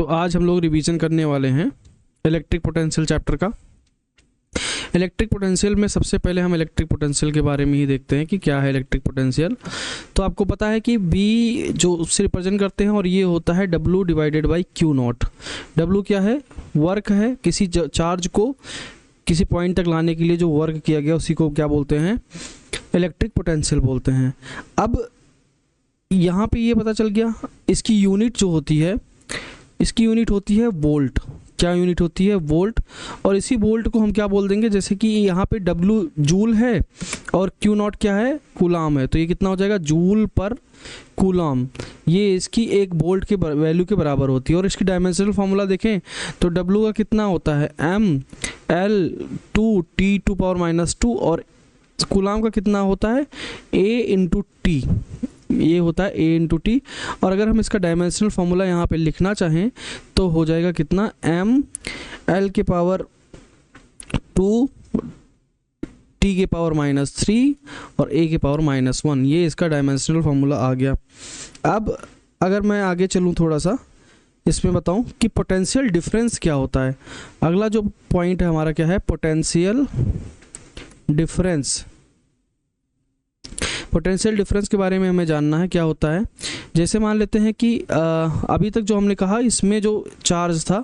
आज हम लोग रिवीजन करने वाले हैं इलेक्ट्रिक पोटेंशियल चैप्टर का। इलेक्ट्रिक पोटेंशियल में सबसे पहले हम इलेक्ट्रिक पोटेंशियल के बारे में ही देखते हैं कि क्या है इलेक्ट्रिक पोटेंशियल। तो आपको पता है कि B जो उससे रिप्रेजेंट करते हैं और ये होता है W divided by Q not. W क्या है? वर्क है, किसी चार्ज को किसी पॉइंट तक लाने के लिए जो वर्क किया गया उसी को क्या बोलते हैं? इलेक्ट्रिक पोटेंशियल बोलते हैं। अब यहाँ पे ये पता चल गया, इसकी यूनिट जो होती है, इसकी यूनिट होती है वोल्ट। क्या यूनिट होती है? वोल्ट। और इसी वोल्ट को हम क्या बोल देंगे, जैसे कि यहाँ पे W जूल है और Q नॉट क्या है? कूलाम है। तो ये कितना हो जाएगा? जूल पर कूलाम। ये इसकी एक वोल्ट के वैल्यू के बराबर होती है। और इसकी डायमेंशनल फार्मूला देखें तो W का कितना होता है? m(L)(2)T⁻²। और कूलाम का कितना होता है? A×T। ये होता है A×T। और अगर हम इसका डायमेंशनल फार्मूला यहाँ पे लिखना चाहें तो हो जाएगा कितना? m(L)⁻2 T⁻³ और A⁻⁻1। ये इसका डायमेंशनल फार्मूला आ गया। अब अगर मैं आगे चलूँ थोड़ा सा इसमें बताऊं कि पोटेंशियल डिफरेंस क्या होता है। अगला जो पॉइंट है हमारा क्या है? Potential difference. पोटेंशियल डिफरेंस के बारे में हमें जानना है क्या होता है। जैसे मान लेते हैं कि अभी तक जो हमने कहा इसमें जो चार्ज था,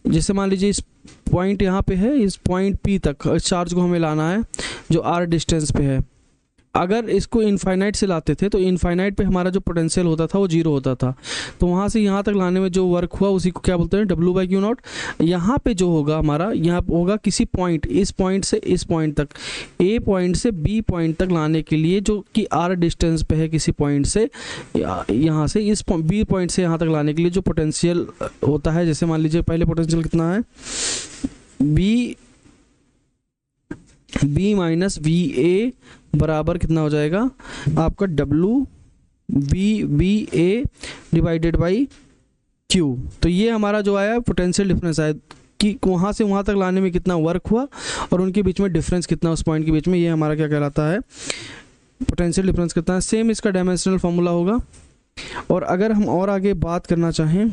जैसे मान लीजिए इस पॉइंट यहाँ पे है, इस पॉइंट P तक इस चार्ज को हमें लाना है जो R डिस्टेंस पे है। अगर इसको इनफाइनाइट से लाते थे तो इनफाइनाइट पे हमारा जो पोटेंशियल होता था वो 0 होता था। तो वहाँ से यहाँ तक लाने में जो वर्क हुआ उसी को क्या बोलते हैं? W/Q not. यहाँ पे जो होगा हमारा, यहाँ होगा किसी पॉइंट, इस पॉइंट से इस पॉइंट तक, A पॉइंट से B पॉइंट तक लाने के लिए जो कि R डिस्टेंस पे है किसी पॉइंट से, यहाँ से इस B पॉइंट से यहाँ तक लाने के लिए जो पोटेंशियल होता है। जैसे मान लीजिए पहले पोटेंशियल कितना है? B माइनस VA बराबर कितना हो जाएगा आपका? WVA divided by Q। तो ये हमारा जो आया पोटेंशियल डिफरेंस आया कि वहाँ से वहाँ तक लाने में कितना वर्क हुआ और उनके बीच में डिफरेंस कितना, उस पॉइंट के बीच में। ये हमारा क्या कहलाता है? पोटेंशियल डिफरेंस कितना है। सेम इसका डायमेंशनल फार्मूला होगा। और अगर हम और आगे बात करना चाहें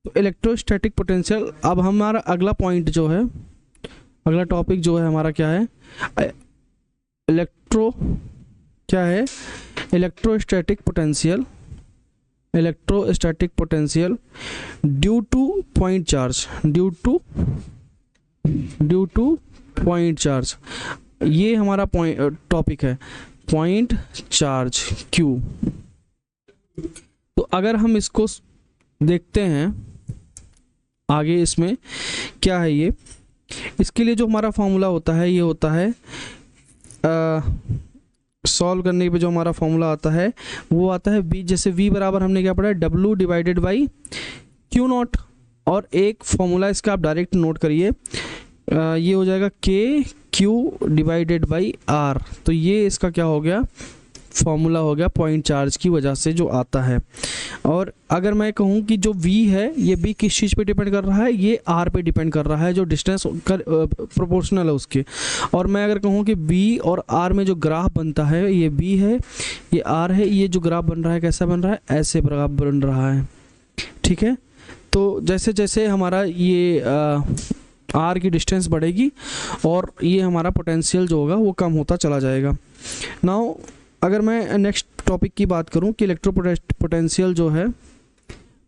तो इलेक्ट्रोस्टैटिक पोटेंशियल। अब हमारा अगला पॉइंट जो है, अगला टॉपिक जो है हमारा क्या है? Electrostatic potential. Electrostatic potential due two point charge. Due two point charge, ये हमारा टॉपिक है, पॉइंट चार्ज Q। तो अगर हम इसको देखते हैं आगे, इसमें क्या है ये, इसके लिए जो हमारा फॉर्मूला होता है ये होता है, सॉल्व करने पे जो हमारा फॉर्मूला आता है वो आता है V। जैसे V बराबर हमने क्या पढ़ा है? W divided by Q not. और एक फॉर्मूला इसका आप डायरेक्ट नोट करिए, ये हो जाएगा KQ डिवाइडेड बाई R। तो ये इसका क्या हो गया? फॉर्मूला हो गया पॉइंट चार्ज की वजह से जो आता है। और अगर मैं कहूँ कि जो V है ये B किस चीज़ पे डिपेंड कर रहा है? ये R पे डिपेंड कर रहा है, जो डिस्टेंस प्रोपोर्शनल है उसके। और मैं अगर कहूँ कि B और R में जो ग्राफ बनता है, ये B है ये R है, ये जो ग्राफ बन रहा है कैसा बन रहा है? ऐसे ग्राफ बन रहा है। ठीक है। तो जैसे जैसे हमारा ये R की डिस्टेंस बढ़ेगी और ये हमारा पोटेंशियल जो होगा वो कम होता चला जाएगा। नाउ अगर मैं नेक्स्ट टॉपिक की बात करूं कि इलेक्ट्रोपोटेंशियल जो है,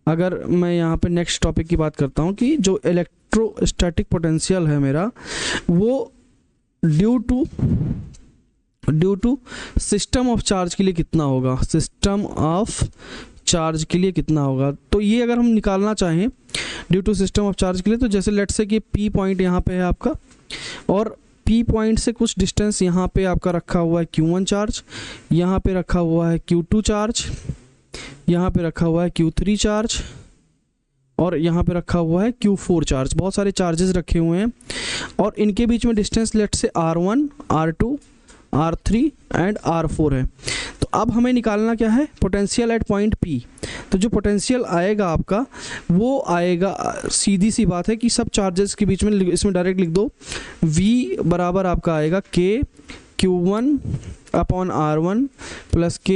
अगर मैं यहाँ पे नेक्स्ट टॉपिक की बात करता हूं कि जो इलेक्ट्रोस्टैटिक पोटेंशियल है मेरा, वो due to system of charge के लिए कितना होगा? सिस्टम ऑफ चार्ज के लिए कितना होगा? तो ये अगर हम निकालना चाहें due to system of charge के लिए, तो जैसे लेट्स से कि P पॉइंट यहाँ पे है आपका और P पॉइंट से कुछ डिस्टेंस यहाँ पे आपका रखा हुआ है Q1 चार्ज, यहाँ पे रखा हुआ है Q2 चार्ज, यहाँ पे रखा हुआ है Q3 चार्ज और यहाँ पे रखा हुआ है Q4 चार्ज। बहुत सारे चार्जेस रखे हुए हैं और इनके बीच में डिस्टेंस लेट से R1, R2, R3 and R4 है। तो अब हमें निकालना क्या है? Potential at point P। तो जो पोटेंशियल आएगा आपका वो आएगा, सीधी सी बात है कि सब चार्जेस के बीच में इसमें डायरेक्ट लिख दो, V बराबर आपका आएगा KQ Q1 upon R1 plus K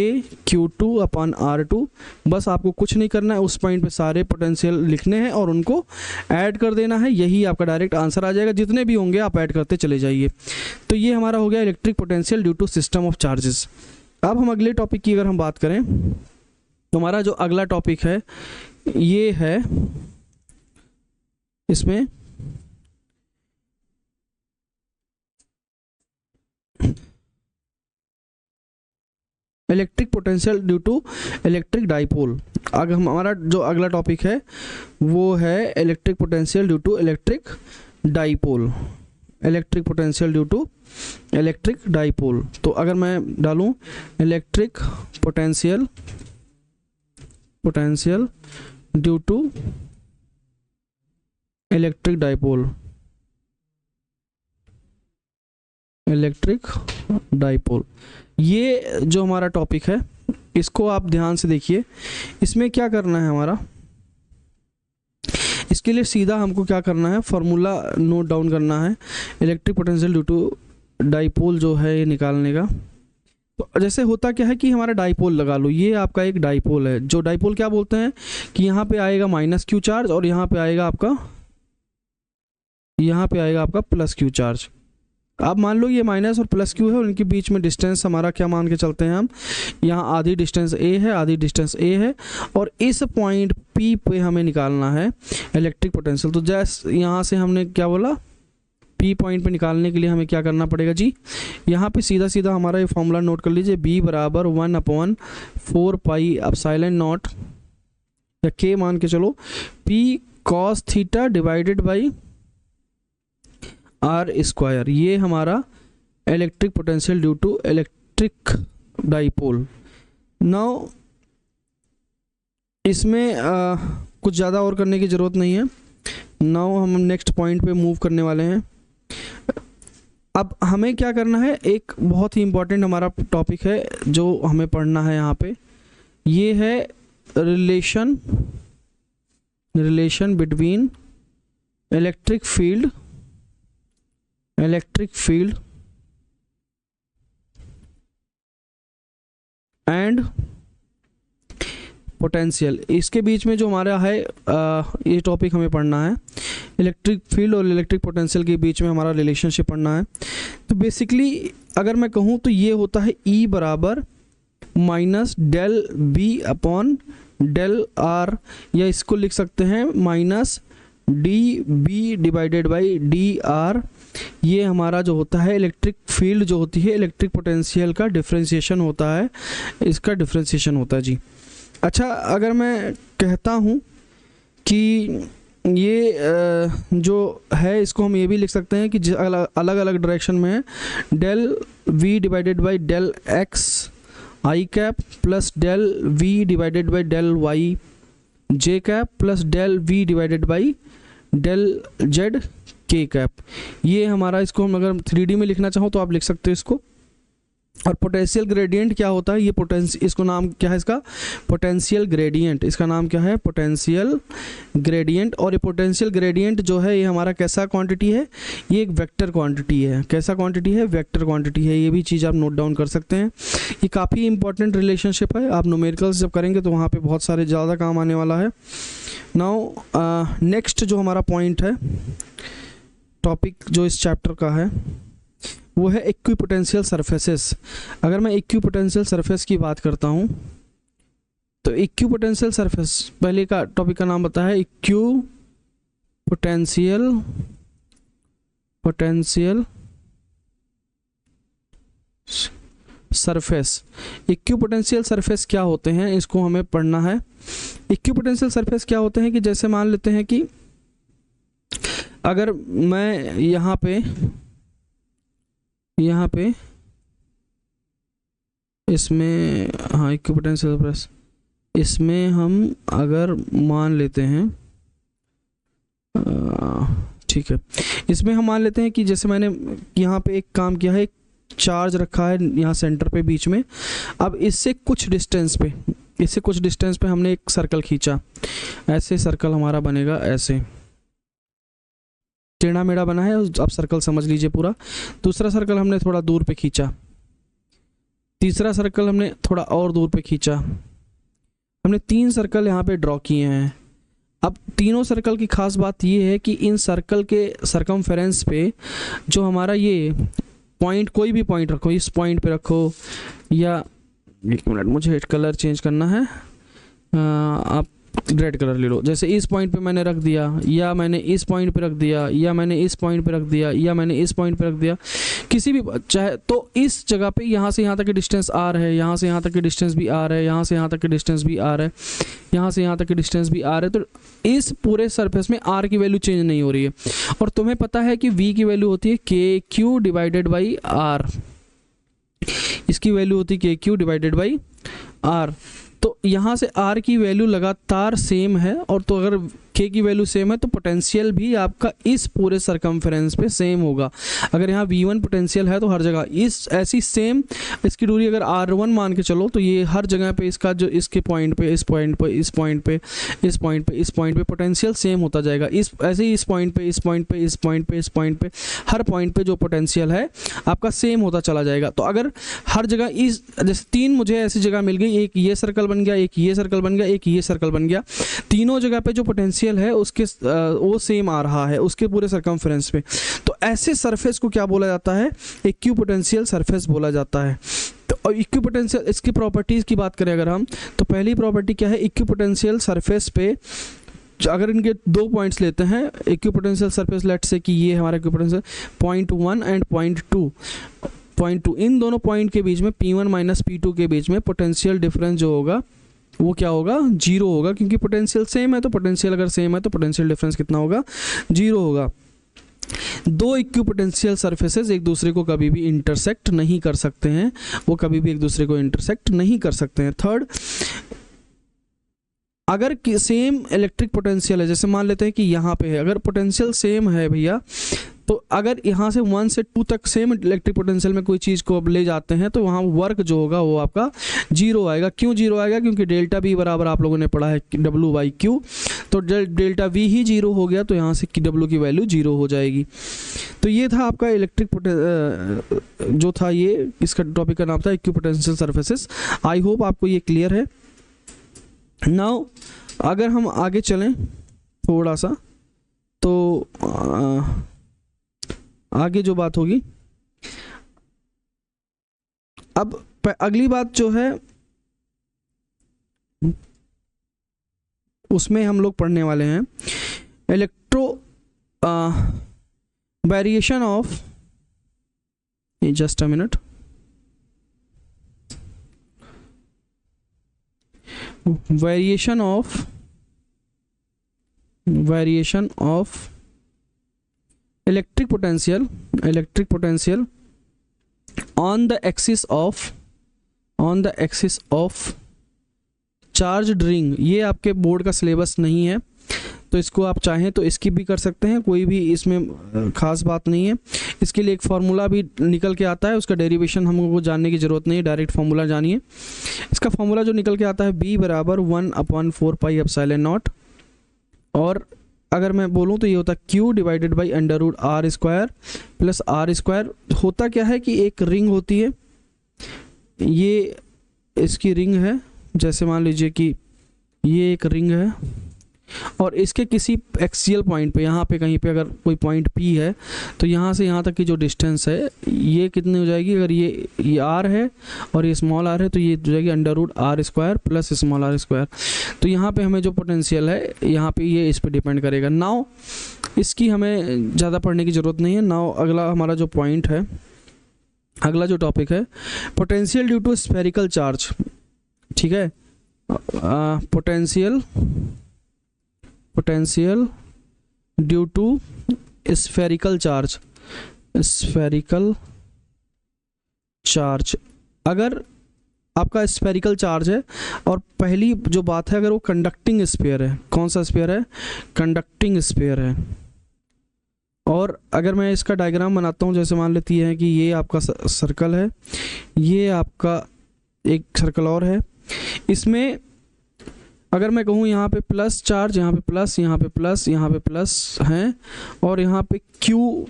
Q2 upon R2। बस आपको कुछ नहीं करना है, उस पॉइंट पे सारे पोटेंशियल लिखने हैं और उनको ऐड कर देना है, यही आपका डायरेक्ट आंसर आ जाएगा। जितने भी होंगे आप ऐड करते चले जाइए। तो ये हमारा हो गया electric potential due to system of charges. अब हम अगले टॉपिक की अगर हम बात करें तो हमारा जो अगला टॉपिक है ये है, इसमें electric potential due to electric dipole. अगर हमारा जो अगला टॉपिक है वो है electric potential due to electric dipole. Electric potential due to electric dipole. तो अगर मैं डालूं electric potential due to electric dipole, electric dipole, ये जो हमारा टॉपिक है इसको आप ध्यान से देखिए। इसमें क्या करना है हमारा, इसके लिए सीधा हमको क्या करना है, फॉर्मूला नोट डाउन करना है electric potential due to dipole जो है ये निकालने का। तो जैसे होता क्या है कि हमारा डाइपोल लगा लो, ये आपका एक डाइपोल है। जो डाइपोल क्या बोलते हैं कि यहाँ पे आएगा माइनस क्यू चार्ज और यहाँ पे आएगा आपका प्लस क्यू चार्ज। अब मान लो ये माइनस और प्लस क्यू है, उनके बीच में डिस्टेंस हमारा क्या मान के चलते हैं हम, यहाँ आधी डिस्टेंस ए है, आधी डिस्टेंस ए है, और इस पॉइंट पी पे हमें निकालना है इलेक्ट्रिक पोटेंशियल। तो जैसे यहाँ से हमने क्या बोला, पी पॉइंट पे निकालने के लिए हमें क्या करना पड़ेगा जी, यहाँ पे सीधा सीधा हमारा ये फॉर्मूला नोट कर लीजिए, बी बराबर 1/4 पाई एप्सिलॉन नॉट या के मान के चलो, p cos theta divided by r square. ये हमारा electric potential due to electric dipole. Now इसमें कुछ ज़्यादा और करने की ज़रूरत नहीं है। नाउ हम नेक्स्ट पॉइंट पे मूव करने वाले हैं। अब हमें क्या करना है, एक बहुत ही इम्पोर्टेंट हमारा टॉपिक है जो हमें पढ़ना है यहाँ पे, ये है relation between electric field and potential. इसके बीच में जो हमारा है ये टॉपिक हमें पढ़ना है, इलेक्ट्रिक फील्ड और इलेक्ट्रिक पोटेंशियल के बीच में हमारा रिलेशनशिप पढ़ना है। तो बेसिकली अगर मैं कहूँ तो ये होता है E बराबर minus del b upon del r, या इसको लिख सकते हैं minus d b divided by d r. ये हमारा जो होता है इलेक्ट्रिक फील्ड जो होती है इलेक्ट्रिक पोटेंशियल का डिफरेंशिएशन होता है, इसका डिफरेंशिएशन होता है जी। अच्छा, अगर मैं कहता हूँ कि ये जो है इसको हम ये भी लिख सकते हैं कि अलग अलग डायरेक्शन में है, del v divided by del x i cap plus del v divided by del y j cap plus del v divided by del z के कैप। ये हमारा, इसको हम अगर 3D में लिखना चाहो तो आप लिख सकते हो इसको। और पोटेंशियल ग्रेडियंट क्या होता है, ये इसको नाम क्या है इसका, पोटेंशियल ग्रेडियंट। इसका नाम क्या है, पोटेंशियल ग्रेडियंट। और ये पोटेंशियल ग्रेडियंट जो है ये हमारा कैसा क्वांटिटी है, ये एक वेक्टर क्वांटिटी है। कैसा क्वांटिटी है, वेक्टर क्वांटिटी है। ये भी चीज़ आप नोट डाउन कर सकते हैं। ये काफ़ी इंपॉर्टेंट रिलेशनशिप है, आप न्यूमेरिकल्स जब करेंगे तो वहाँ पर बहुत सारे ज़्यादा काम आने वाला है। नाउ नेक्स्ट जो हमारा पॉइंट है, टॉपिक जो इस चैप्टर का है वो है इक्विपोटेंशियल सरफेसेस। अगर मैं इक्विपोटेंशियल सरफेस की बात करता हूँ तो इक्विपोटेंशियल सरफेस, पहले का टॉपिक का नाम बताया है इक्विपोटेंशियल सरफेस। इक्विपोटेंशियल सरफेस क्या होते हैं, इसको हमें पढ़ना है। इक्विपोटेंशियल सरफेस क्या होते हैं कि जैसे मान लेते हैं कि अगर मैं यहाँ पे इसमें, हाँ इक्विपोटेंशियल सरफेस, इसमें हम अगर मान लेते हैं, ठीक है, इसमें हम मान लेते हैं कि जैसे मैंने यहाँ पे एक काम किया है, एक चार्ज रखा है यहाँ सेंटर पे बीच में। अब इससे कुछ डिस्टेंस पे हमने एक सर्कल खींचा, ऐसे सर्कल हमारा बनेगा ऐसे। टेढ़ा मेढ़ा बना है, आप सर्कल समझ लीजिए पूरा। दूसरा सर्कल हमने थोड़ा दूर पे खींचा, तीसरा सर्कल हमने थोड़ा और दूर पे खींचा, हमने 3 सर्कल यहाँ पे ड्रॉ किए हैं। अब तीनों सर्कल की खास बात ये है कि इन सर्कल के सरकमफेरेंस पे जो हमारा ये पॉइंट, कोई भी पॉइंट रखो, इस पॉइंट पे रखो, या 1 मिनट मुझे कलर चेंज करना है, आप रेड कलर ले लो। जैसे इस पॉइंट पे मैंने रख दिया, या मैंने इस पॉइंट पे रख दिया, या मैंने इस पॉइंट पे रख दिया, या मैंने इस पॉइंट पे रख दिया, किसी भी चाहे तो इस जगह पे यहाँ से यहाँ तक की डिस्टेंस आर है, यहाँ से यहाँ तक की डिस्टेंस भी आर है, यहाँ से यहाँ तक की डिस्टेंस भी आर है, यहाँ से यहाँ तक की डिस्टेंस भी आर है। तो इस पूरे सरफेस में आर की वैल्यू चेंज नहीं हो रही है। और तुम्हें पता है कि वी की वैल्यू होती है के क्यू डिवाइडेड बाई आर, इसकी वैल्यू होती है के क्यू डिवाइडेड बाई आर। तो यहाँ से आर की वैल्यू लगातार सेम है, और तो अगर के की वैल्यू सेम है तो पोटेंशियल भी आपका इस पूरे सरकमफेरेंस पे सेम होगा। अगर यहाँ V1 पोटेंशियल है तो हर जगह इस ऐसी सेम, इसकी दूरी अगर R1 मान के चलो तो ये हर जगह पे इसका जो इसके पॉइंट पे, इस पॉइंट पे, इस पॉइंट पे, इस पॉइंट पे, इस पॉइंट पे पोटेंशियल सेम होता जाएगा। इस ऐसे ही इस पॉइंट पे, इस पॉइंट पे, इस पॉइंट पे, इस पॉइंट पे, हर पॉइंट पे जो पोटेंशियल है आपका सेम होता चला जाएगा। तो अगर हर जगह इस जैसे 3 मुझे ऐसी जगह मिल गई, एक ये सर्कल बन गया, एक ये सर्कल बन गया, एक ये सर्कल बन गया, तीनों जगह पे जो पोटेंशियल है उसके वो सेम आ रहा है उसके पूरे सरकमफेरेंस पे। तो ऐसे सरफेस को क्या बोला जाता है? इक्विपोटेंशियल सरफेस बोला जाता है। तो इक्विपोटेंशियल, इसकी प्रॉपर्टीज की बात करें अगर हम, तो पहली प्रॉपर्टी क्या है? इक्विपोटेंशियल सरफेस पे अगर इनके 2 पॉइंट्स लेते हैं, इक्विपोटेंशियल सरफेस, लेट से कि ये हमारा इक्विपोटेंशियल पॉइंट 1 एंड पॉइंट 2, इन दोनों पॉइंट के बीच में P1 माइनस P2 के बीच में पोटेंशियल डिफरेंस जो होगा वो क्या होगा? 0 होगा, क्योंकि पोटेंशियल सेम है। तो पोटेंशियल अगर सेम है तो पोटेंशियल डिफरेंस कितना होगा? 0 होगा। 2 इक्विपोटेंशियल सरफेसेस एक दूसरे को कभी भी इंटरसेक्ट नहीं कर सकते हैं, वो कभी भी एक दूसरे को इंटरसेक्ट नहीं कर सकते हैं। थर्ड, अगर सेम इलेक्ट्रिक पोटेंशियल है, जैसे मान लेते हैं कि यहाँ पे है, अगर पोटेंशियल सेम है भैया, तो अगर यहाँ से 1 से 2 तक सेम इलेक्ट्रिक पोटेंशियल में कोई चीज़ को अब ले जाते हैं तो वहाँ वर्क जो होगा वो आपका 0 आएगा। क्यों 0 आएगा? क्योंकि डेल्टा V बराबर आप लोगों ने पढ़ा है W/Q, तो डेल्टा V ही 0 हो गया, तो यहाँ से W की वैल्यू 0 हो जाएगी। तो ये था आपका इलेक्ट्रिक जो था, ये इसका टॉपिक का नाम था इक्विपोटेंशियल सरफेसेस। आई होप आपको ये क्लियर है। नाउ अगर हम आगे चलें थोड़ा सा, तो आगे जो बात होगी, अब अगली बात जो है उसमें हम लोग पढ़ने वाले हैं electro variation of, just a minute, variation of electric potential on the axis of charged ring. ये आपके बोर्ड का सिलेबस नहीं है, तो इसको आप चाहें तो स्किप भी कर सकते हैं, कोई भी इसमें खास बात नहीं है। इसके लिए एक फार्मूला भी निकल के आता है, उसका डेरिवेशन हमको जानने की ज़रूरत नहीं है, डायरेक्ट फार्मूला जानिए। इसका फार्मूला जो निकल के आता है B बराबर 1/4 पाई एप्सिलॉन नॉट, और अगर मैं बोलूँ तो ये होता है Q divided by √R² plus R²। होता क्या है कि एक रिंग होती है, ये इसकी रिंग है, जैसे मान लीजिए कि ये एक रिंग है, और इसके किसी एक्सियल पॉइंट पे, यहाँ पे कहीं पे अगर कोई पॉइंट P है, तो यहाँ से यहाँ तक की जो डिस्टेंस है ये कितनी हो जाएगी? अगर ये R है और ये स्मॉल r है, तो ये हो जाएगी √R² प्लस स्मॉल r²। तो यहाँ पे हमें जो पोटेंशियल है यहाँ पे ये इस पे डिपेंड करेगा। नाउ इसकी हमें ज़्यादा पढ़ने की ज़रूरत नहीं है। नाउ अगला हमारा जो पॉइंट है, अगला जो टॉपिक है, potential due to spherical charge. ठीक है, potential due to spherical charge. अगर आपका स्फेरिकल चार्ज है, और पहली जो बात है, अगर वो कंडक्टिंग स्फीयर है, कौन सा स्फीयर है? कंडक्टिंग स्फीयर है। और अगर मैं इसका डायग्राम बनाता हूँ, जैसे मान लेती है कि ये आपका सर्कल है, ये आपका एक सर्कल और है, इसमें अगर मैं कहूँ यहाँ पे प्लस चार्ज, यहाँ पे प्लस, यहाँ पे प्लस, यहाँ पे प्लस हैं, और यहाँ पे क्यू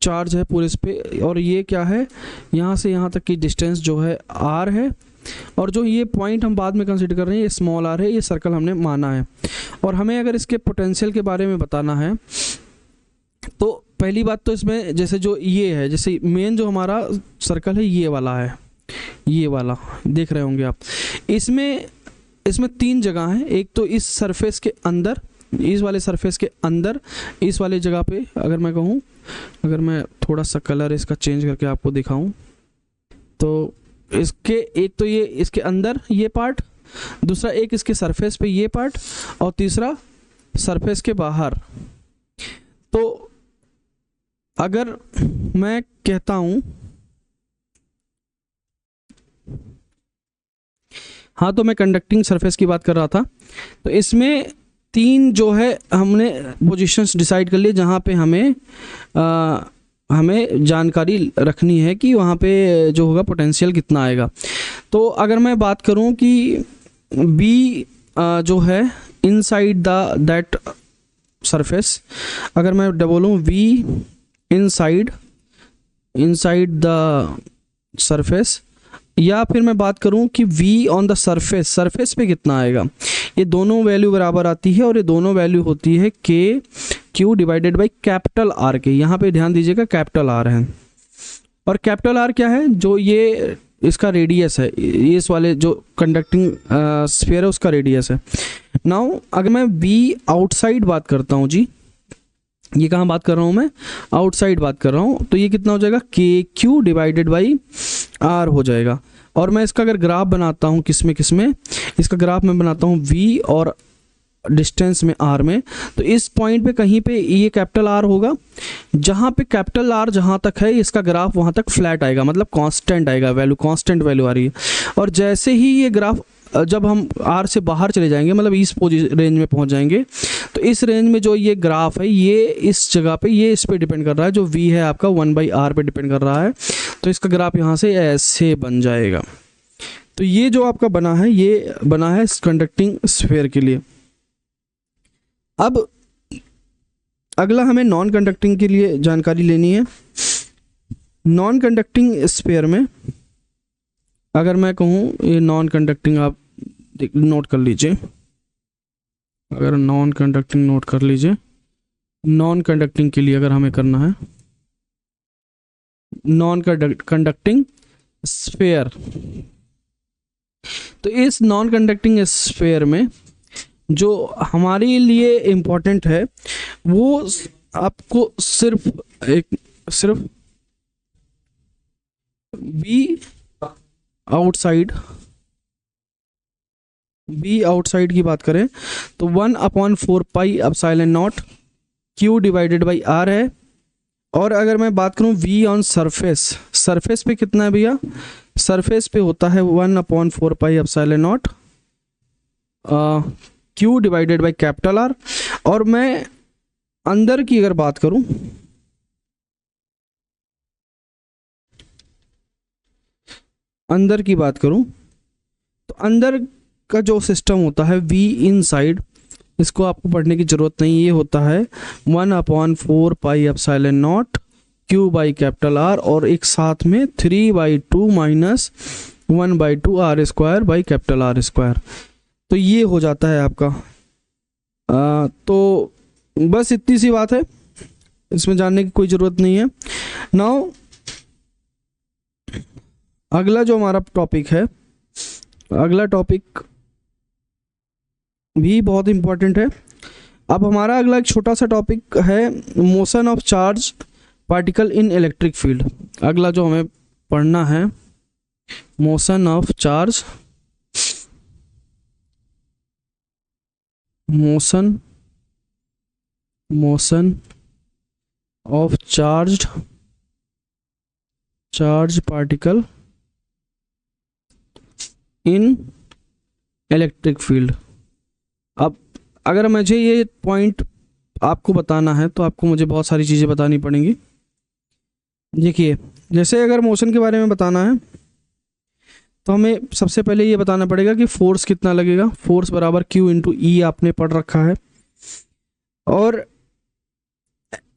चार्ज है पूरे इस पे, और ये क्या है, यहाँ से यहाँ तक की डिस्टेंस जो है आर है, और जो ये पॉइंट हम बाद में कंसीडर कर रहे हैं ये स्मॉल आर है, ये सर्कल हमने माना है। और हमें अगर इसके पोटेंशियल के बारे में बताना है तो पहली बात तो इसमें जैसे जो ये है, जैसे मेन जो हमारा सर्कल है ये वाला है, ये वाला देख रहे होंगे आप, इसमें 3 जगह हैं। एक तो इस सरफेस के अंदर, इस वाले सरफेस के अंदर, इस वाले जगह पे अगर मैं कहूँ, अगर मैं थोड़ा सा कलर इसका चेंज करके आपको दिखाऊं तो इसके एक तो ये इसके अंदर ये पार्ट, दूसरा एक इसके सरफेस पे ये पार्ट, और तीसरा सरफेस के बाहर। तो अगर मैं कहता हूं, हाँ तो मैं कंडक्टिंग सरफेस की बात कर रहा था, तो इसमें 3 जो है हमने पोजीशंस डिसाइड कर लिए जहाँ पे हमें जानकारी रखनी है कि वहाँ पे जो होगा पोटेंशियल कितना आएगा। तो अगर मैं बात करूँ कि बी जो है इनसाइड दैट सरफेस, अगर मैं बोलूँ वी इनसाइड द सरफेस, या फिर मैं बात करूं कि v ऑन द सरफेस पे कितना आएगा, ये दोनों वैल्यू बराबर आती है, और ये दोनों वैल्यू होती है k q divided by capital R के। यहाँ पे ध्यान दीजिएगा कैपिटल R है, और कैपिटल R क्या है, जो ये इसका रेडियस है, ये इस वाले जो कंडक्टिंग स्फीयर है उसका रेडियस है। नाउ अगर मैं v आउटसाइड बात करता हूँ जी, ये कहाँ बात कर रहा हूँ मैं, आउटसाइड बात कर रहा हूँ, तो ये कितना हो जाएगा के क्यू डिवाइडेड बाई आर हो जाएगा। और मैं इसका अगर ग्राफ बनाता हूँ किसमें इसका ग्राफ मैं बनाता हूँ v और डिस्टेंस में r में, तो इस पॉइंट पे कहीं पे ये कैपिटल R होगा, जहाँ पे कैपिटल R जहाँ तक है इसका ग्राफ वहाँ तक फ्लैट आएगा, मतलब कांस्टेंट आएगा, वैल्यू कांस्टेंट वैल्यू आ रही है। और जैसे ही ये ग्राफ जब हम R से बाहर चले जाएंगे, मतलब इस रेंज में पहुंच जाएंगे, तो इस रेंज में जो ये ग्राफ है ये इस जगह पे, ये इस पे डिपेंड कर रहा है, जो v है आपका 1/r पे डिपेंड कर रहा है, तो इसका ग्राफ यहाँ से ऐसे बन जाएगा। तो ये जो आपका बना है, ये बना है कंडक्टिंग स्फीयर के लिए। अब अगला हमें नॉन कंडक्टिंग के लिए जानकारी लेनी है। नॉन कंडक्टिंग स्फीयर में अगर मैं कहूँ, ये नॉन कंडक्टिंग आप नोट कर लीजिए, अगर नॉन कंडक्टिंग नोट कर लीजिए, नॉन कंडक्टिंग के लिए अगर हमें करना है नॉन कंडक्टिंग स्फीयर, तो इस नॉन कंडक्टिंग स्फीयर में जो हमारे लिए इम्पोर्टेंट है वो आपको सिर्फ बी आउटसाइड की बात करें तो 1/4 pi epsilon naught q divided by r है। और अगर मैं बात करूं v ऑन सरफेस पे कितना है भैया, सरफेस पे होता है 1/4 pi epsilon naught q divided by capital r. और मैं अंदर की अगर बात करूं, तो अंदर का जो सिस्टम होता है v इनसाइड, इसको आपको पढ़ने की जरूरत नहीं, ये होता है 1/4 pi epsilon naught q by capital r, और एक साथ में 3/2 minus 1/2 r square by capital r square. तो ये हो जाता है आपका। तो बस इतनी सी बात है, इसमें जानने की कोई ज़रूरत नहीं है। नाउ अगला जो हमारा टॉपिक है, अगला टॉपिक भी बहुत इम्पोर्टेंट है। अब हमारा अगला एक छोटा सा टॉपिक है motion of charge particle in electric field. अगला जो हमें पढ़ना है motion of charge, motion of charge particle in electric field. अब अगर मुझे ये पॉइंट आपको बताना है तो आपको मुझे बहुत सारी चीज़ें बतानी पड़ेंगी। देखिए, जैसे अगर मोशन के बारे में बताना है तो हमें सबसे पहले ये बताना पड़ेगा कि फोर्स कितना लगेगा। फोर्स बराबर Q इंटू ई आपने पढ़ रखा है, और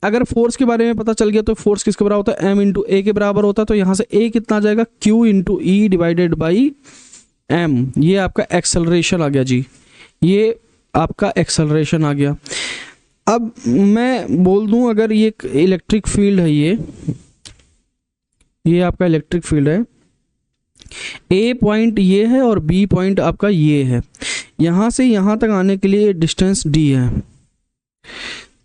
अगर फोर्स के बारे में पता चल गया तो फोर्स किसके बराबर होता है, M इंटू ए के बराबर होता है। तो यहाँ से A कितना आ जाएगा, Q into e divided by M। ये आपका एक्सेलरेशन आ गया जी, ये आपका एक्सेलरेशन आ गया। अब मैं बोल दूं, अगर ये इलेक्ट्रिक फील्ड है, ये आपका इलेक्ट्रिक फील्ड है, A पॉइंट ये है और B पॉइंट आपका ये है, यहाँ से यहाँ तक आने के लिए डिस्टेंस D है।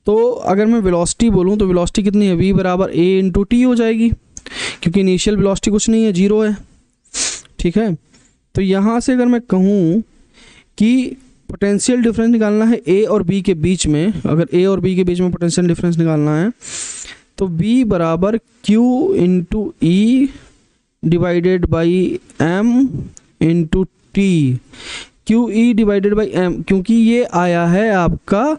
तो अगर मैं वेलोसिटी बोलूँ तो वेलोसिटी कितनी है, V बराबर A इंटू टी हो जाएगी, क्योंकि इनिशियल वेलोसिटी कुछ नहीं है, 0 है। ठीक है, तो यहाँ से अगर मैं कहूँ कि पोटेंशियल डिफरेंस निकालना है A और B के बीच में, अगर A और B के बीच में पोटेंशियल डिफरेंस निकालना है तो B बराबर Q into e divided by M into t. Q e divided by m, क्योंकि ये आया है आपका,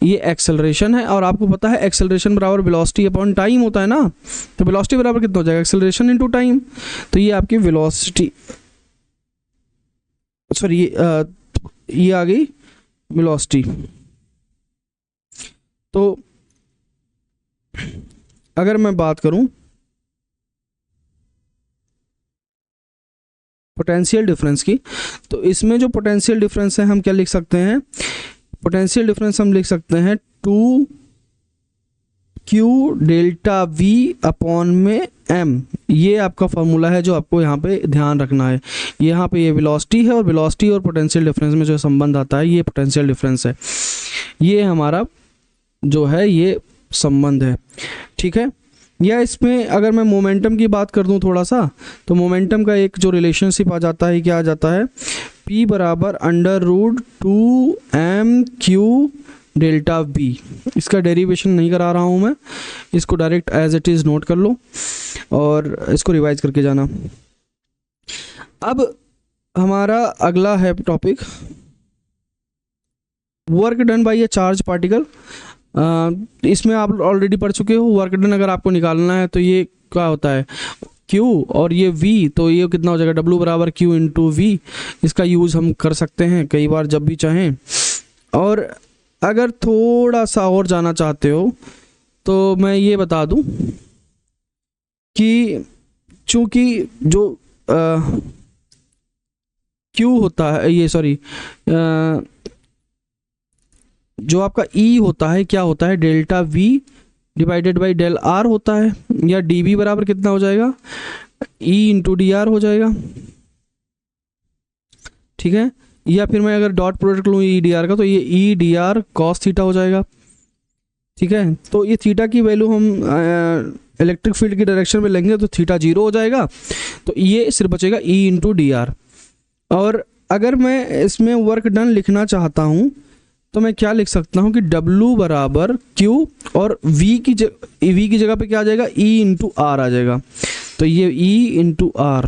ये एक्सेलरेशन है, और आपको पता है एक्सेलरेशन बराबर वेलोसिटी अपॉन टाइम होता है ना। तो वेलोसिटी बराबर कितना हो जाएगा, एक्सेलरेशन इनटू टाइम। तो ये आपकी वेलोसिटी, सॉरी ये आ गई वेलोसिटी। तो अगर मैं बात करूं पोटेंशियल डिफरेंस की, तो इसमें जो पोटेंशियल डिफरेंस है हम क्या लिख सकते हैं, पोटेंशियल डिफरेंस हम लिख सकते हैं 2q डेल्टा v अपॉन में m। ये आपका फॉर्मूला है जो आपको यहाँ पे ध्यान रखना है। यहाँ पे ये वेलोसिटी है, और वेलोसिटी और पोटेंशियल डिफरेंस में जो संबंध आता है ये पोटेंशियल डिफरेंस है, ये हमारा जो है ये संबंध है। ठीक है, या इसमें अगर मैं मोमेंटम की बात कर दूं थोड़ा सा, तो मोमेंटम का एक जो रिलेशनशिप आ जाता है, क्या आ जाता है, P बराबर under root 2m/q delta v। इसका डेरिवेशन नहीं करा रहा हूं मैं, इसको direct as it is note कर लो और इसको रिवाइज करके जाना। अब हमारा अगला है topic, work done by A charge particle. इसमें आप ऑलरेडी पढ़ चुके हो, वर्क डन अगर आपको निकालना है तो ये क्या होता है Q और ये V, तो ये कितना हो जाएगा, W बराबर Q इंटू V। इसका यूज़ हम कर सकते हैं कई बार जब भी चाहें। और अगर थोड़ा सा और जाना चाहते हो तो मैं ये बता दूं कि चूंकि जो Q होता है, ये सॉरी जो आपका E होता है, क्या होता है, delta V divided by del R होता है, या dV बराबर कितना हो जाएगा, E इंटू डी आर हो जाएगा। ठीक है, या फिर मैं अगर डॉट प्रोडक्ट लूँ E डी आर का, तो ये E D R cos theta हो जाएगा। ठीक है, तो ये थीटा की वैल्यू हम इलेक्ट्रिक फील्ड की डायरेक्शन में लेंगे तो थीटा 0 हो जाएगा, तो ये सिर्फ बचेगा E इंटू डी आर। और अगर मैं इसमें वर्क डन लिखना चाहता हूँ तो मैं क्या लिख सकता हूँ कि W बराबर Q और V की जगह पे क्या आ जाएगा, E इंटू आर आ जाएगा। तो ये E इंटू आर,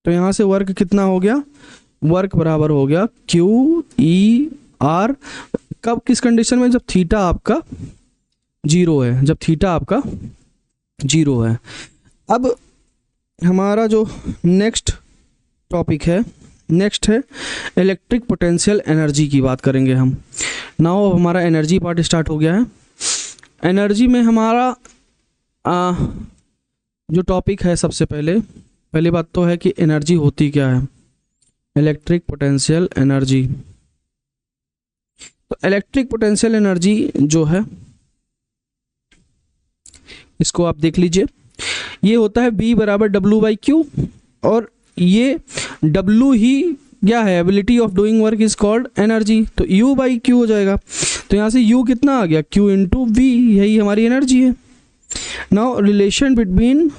तो यहाँ से वर्क कितना हो गया, वर्क बराबर हो गया Q E R। कब, किस कंडीशन में, जब थीटा आपका 0 है, जब थीटा आपका 0 है। अब हमारा जो नेक्स्ट टॉपिक है, नेक्स्ट है इलेक्ट्रिक पोटेंशियल एनर्जी की बात करेंगे हम। नाउ हमारा एनर्जी पार्ट स्टार्ट हो गया है। एनर्जी में हमारा जो टॉपिक है, सबसे पहली बात तो है कि एनर्जी होती क्या है, इलेक्ट्रिक पोटेंशियल एनर्जी। तो इलेक्ट्रिक पोटेंशियल एनर्जी जो है, इसको आप देख लीजिए, ये होता है B बराबर W बाई Q, और ये W ही क्या है, ability of doing work is called energy, तो U बाई Q हो जाएगा। तो यहाँ से U कितना आ गया, Q इंटू V, यही हमारी एनर्जी है। नाउ रिलेशन बिटवीन,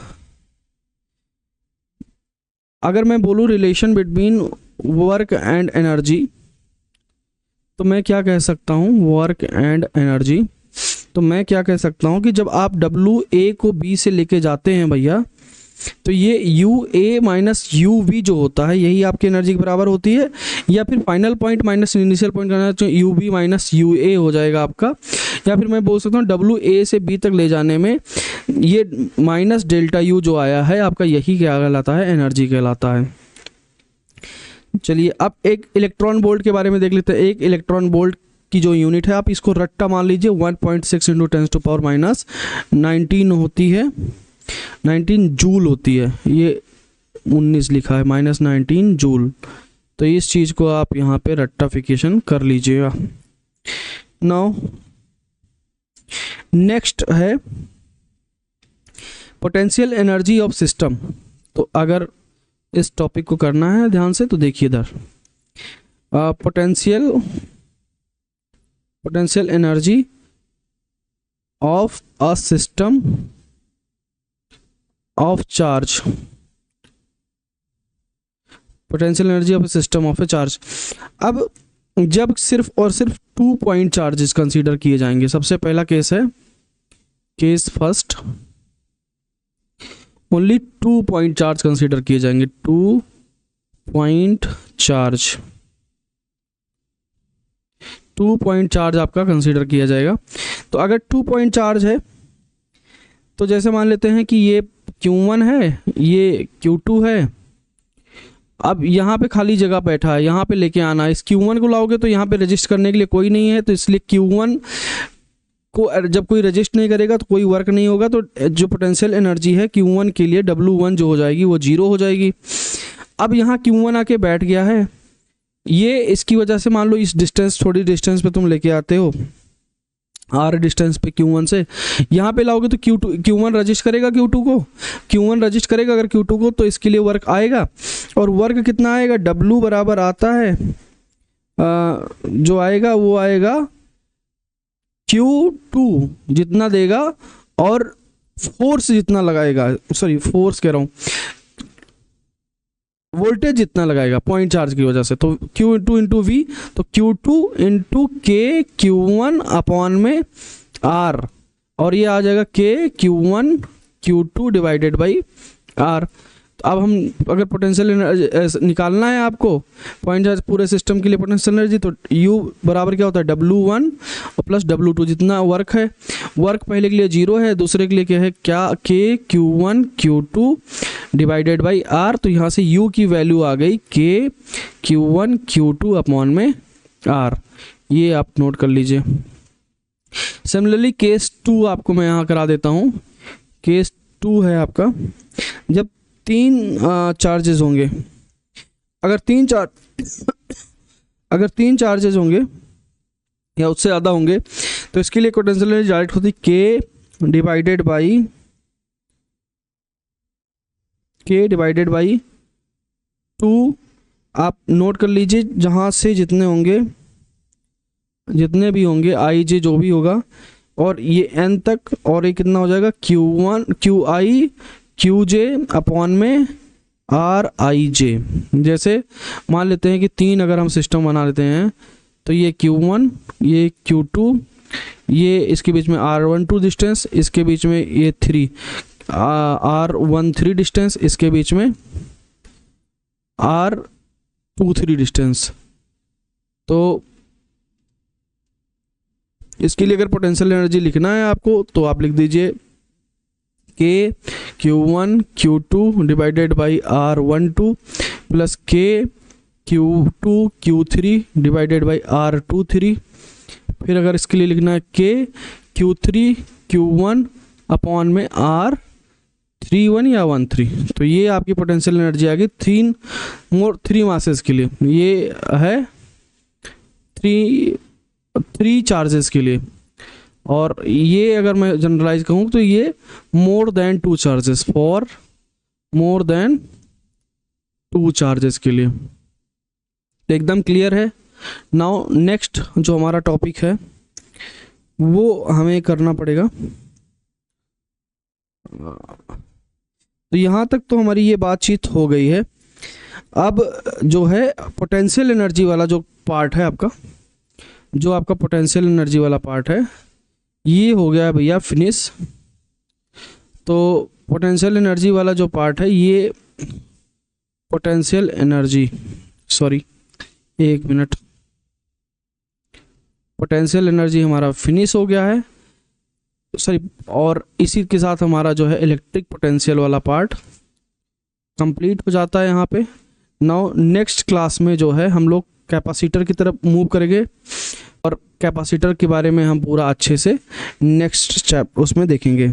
अगर मैं बोलूँ relation between work and energy, तो मैं क्या कह सकता हूँ, वर्क एंड एनर्जी, तो मैं क्या कह सकता हूँ कि जब आप WA को B से लेके जाते हैं भैया, तो ये UA माइनस UV जो होता है, यही आपकी एनर्जी के बराबर होती है। या फिर final point minus initial point करना है तो UB माइनस UA हो जाएगा आपका। या फिर मैं बोल सकता हूँ WA से B तक ले जाने में ये माइनस डेल्टा U जो आया है आपका, यही क्या कहलाता है, एनर्जी कहलाता है। चलिए अब एक इलेक्ट्रॉन वोल्ट के बारे में देख लेते हैं। एक इलेक्ट्रॉन वोल्ट की जो यूनिट है, आप इसको रट्टा मान लीजिए 1.6 इंटू 10⁻⁻19 होती है, 19 जूल होती है। ये 19 लिखा है, -19 जूल। तो इस चीज़ को आप यहाँ पे रट्टाफिकेशन कर लीजिएगा। नाउ नेक्स्ट है पोटेंशियल एनर्जी ऑफ सिस्टम। तो अगर इस टॉपिक को करना है ध्यान से तो देखिए इधर, potential energy of a system of charge, potential energy of system of A charge. अब जब सिर्फ और सिर्फ 2 पॉइंट चार्जेस कंसीडर किए जाएंगे, सबसे पहला केस है case first, only 2 point charge consider किए जाएंगे, 2 पॉइंट चार्ज, 2 पॉइंट चार्ज आपका कंसीडर किया जाएगा। तो अगर 2 पॉइंट चार्ज है तो जैसे मान लेते हैं कि ये Q1 है, ये Q2 है। अब यहाँ पे खाली जगह बैठा है, यहाँ पे लेके आना है। इस Q1 को लाओगे तो यहाँ पे रजिस्ट करने के लिए कोई नहीं है, तो इसलिए Q1 को जब कोई रजिस्ट नहीं करेगा तो कोई वर्क नहीं होगा। तो जो पोटेंशियल एनर्जी है Q1 के लिए W1 जो हो जाएगी वो 0 हो जाएगी। अब यहाँ Q1 आके बैठ गया है, ये इसकी वजह से मान लो इस डिस्टेंस, थोड़ी डिस्टेंस पे तुम लेके आते हो, R डिस्टेंस पे Q1 से यहाँ पे लाओगे तो Q1 रजिस्ट करेगा Q2 को, Q1 रजिस्ट करेगा अगर Q2 को, तो इसके लिए वर्क आएगा। और वर्क कितना आएगा, W बराबर आता है जो आएगा वो आएगा Q2 जितना देगा और फोर्स जितना लगाएगा, सॉरी फोर्स कह रहा हूँ, वोल्टेज जितना लगाएगा पॉइंट चार्ज की वजह से, तो Q2 इंटू V, तो Q2 into K Q1 upon में R, और ये आ जाएगा K Q1 Q2 divided by R। तो अब हम अगर पोटेंशियल एनर्जी निकालना है आपको पॉइंट चार्ज पूरे सिस्टम के लिए पोटेंशियल एनर्जी, तो U बराबर क्या होता है W1 और प्लस W2, जितना वर्क है, वर्क पहले के लिए 0 है, दूसरे के लिए क्या है, क्या K Q1 Q2 divided by R। तो यहाँ से U की वैल्यू आ गई K Q1 Q2 अपॉन में R, ये आप नोट कर लीजिए। सिमिलरली केस 2 आपको मैं यहाँ करा देता हूँ। केस 2 है आपका, जब 3 चार्जेस होंगे, अगर 3 चार्जेस होंगे या उससे ज़्यादा होंगे तो इसके लिए पोटेंशियल एनर्जी डायरेक्ट होती K डिवाइडेड बाई 2। आप नोट कर लीजिए, जहाँ से जितने होंगे, जितने भी होंगे IJ जो भी होगा, और ये N तक, और ये कितना हो जाएगा Q1 QI QJ अपॉन में RIJ। जैसे मान लेते हैं कि 3 अगर हम सिस्टम बना लेते हैं, तो ये Q1, ये Q2, ये इसके बीच में R12 डिस्टेंस, इसके बीच में ये 3 R13 डिस्टेंस, इसके बीच में R23 डिस्टेंस। तो इसके लिए अगर पोटेंशियल एनर्जी लिखना है आपको तो आप लिख दीजिए K Q1 Q2 divided by R12 plus K Q2 Q3 divided by R23। फिर अगर इसके लिए लिखना है K Q3 Q1 अपॉन में R31 या 13, तो ये आपकी पोटेंशियल एनर्जी आ गई 3 मासेस के लिए। ये है 3 चार्जेस के लिए, और ये अगर मैं जनरलाइज कहूँ तो ये more than 2 charges, for more than 2 charges के लिए। एकदम क्लियर है। नाउ नेक्स्ट जो हमारा टॉपिक है वो हमें करना पड़ेगा। तो यहाँ तक तो हमारी ये बातचीत हो गई है। अब जो है पोटेंशियल एनर्जी वाला जो पार्ट है आपका, जो आपका पोटेंशियल एनर्जी वाला पार्ट है, ये हो गया भैया फिनिश। तो पोटेंशियल एनर्जी वाला जो पार्ट है, ये पोटेंशियल एनर्जी, सॉरी एक मिनट, पोटेंशियल एनर्जी हमारा फिनिश हो गया है, सॉरी, और इसी के साथ हमारा जो है इलेक्ट्रिक पोटेंशियल वाला पार्ट कंप्लीट हो जाता है यहाँ पे। नाउ नेक्स्ट क्लास में जो है हम लोग कैपेसिटर की तरफ मूव करेंगे और कैपेसिटर के बारे में हम पूरा अच्छे से नेक्स्ट चैप्टर उसमें देखेंगे।